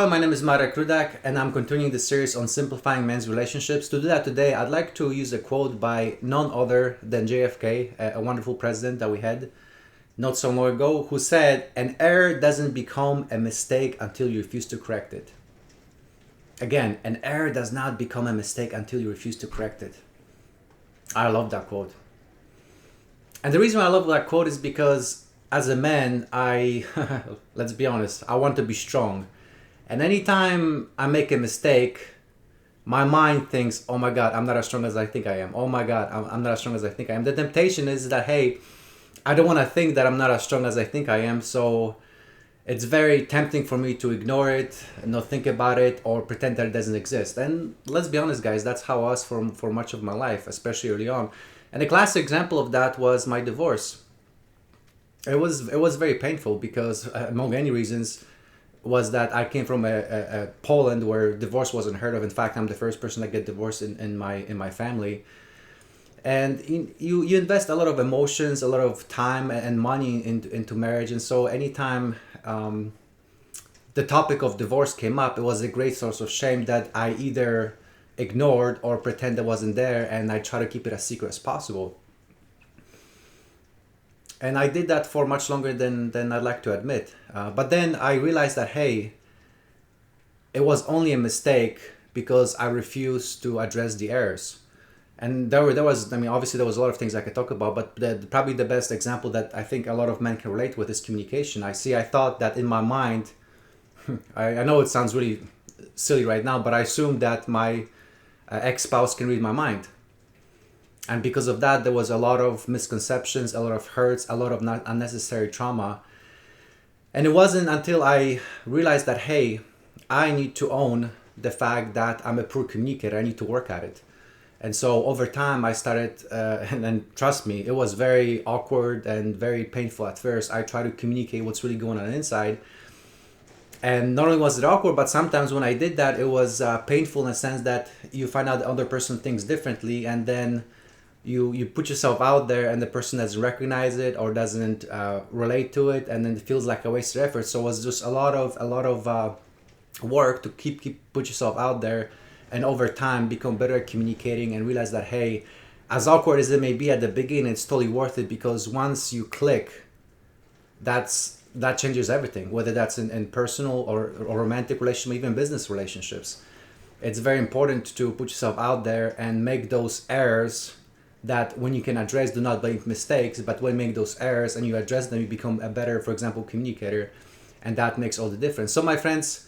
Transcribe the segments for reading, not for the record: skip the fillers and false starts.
Hello, my name is Marek Rudak and I'm continuing the series on simplifying men's relationships. To do that today, I'd like to use a quote by none other than JFK, a wonderful president that we had not so long ago, who said, "An error doesn't become a mistake until you refuse to correct it." Again, an error does not become a mistake until you refuse to correct it. I love that quote. And the reason why I love that quote is because as a man, let's be honest, I want to be strong. And anytime I make a mistake, my mind thinks, oh my God, I'm not as strong as I think I am. Oh my God, I'm not as strong as I think I am. The temptation is that, hey, I don't want to think that I'm not as strong as I think I am. So it's very tempting for me to ignore it, not think about it, or pretend that it doesn't exist. And let's be honest, guys, that's how I was for much of my life, especially early on. And a classic example of that was my divorce. It was very painful because, among many reasons, was that I came from a Poland where divorce wasn't heard of. In fact, I'm the first person to get divorced in my family. And you invest a lot of emotions, a lot of time and money into marriage. And so anytime the topic of divorce came up, it was a great source of shame that I either ignored or pretend it wasn't there, and I try to keep it as secret as possible. And I did that for much longer than I'd like to admit. But then I realized that, hey, it was only a mistake because I refused to address the errors. And there was, obviously there was a lot of things I could talk about, but probably the best example that I think a lot of men can relate with is communication. I thought that in my mind, I know it sounds really silly right now, but I assumed that my ex-spouse can read my mind. And because of that, there was a lot of misconceptions, a lot of hurts, a lot of unnecessary trauma. And it wasn't until I realized that, hey, I need to own the fact that I'm a poor communicator. I need to work at it. And so over time, I started, and trust me, it was very awkward and very painful at first. I tried to communicate what's really going on inside. And not only was it awkward, but sometimes when I did that, it was painful in the sense that you find out the other person thinks differently, and then you put yourself out there and the person doesn't recognize it or doesn't relate to it, and then it feels like a wasted effort. So it was just a lot of work to put yourself out there, and over time become better at communicating and realize that, hey, as awkward as it may be at the beginning, it's totally worth it, because once you click, that changes everything, whether that's in personal or romantic relationship, even business relationships. It's very important to put yourself out there and make those errors that when you can address, do not make mistakes, but when you make those errors and you address them, you become a better, for example, communicator, and that makes all the difference. So my friends,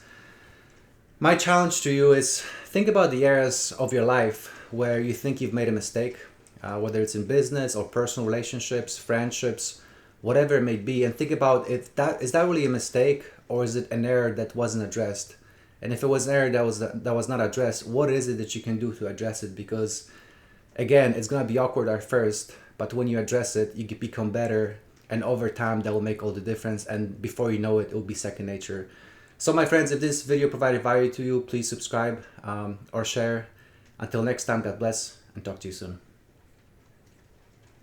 my challenge to you is think about the areas of your life where you think you've made a mistake, whether it's in business or personal relationships, friendships, whatever it may be, and think about is that really a mistake, or is it an error that wasn't addressed? And if it was an error that was not addressed, what is it that you can do to address it? Because again, it's going to be awkward at first, but when you address it, you become better, and over time that will make all the difference, and before you know it, it will be second nature. So my friends, if this video provided value to you, please subscribe or share. Until next time, God bless, and talk to you soon.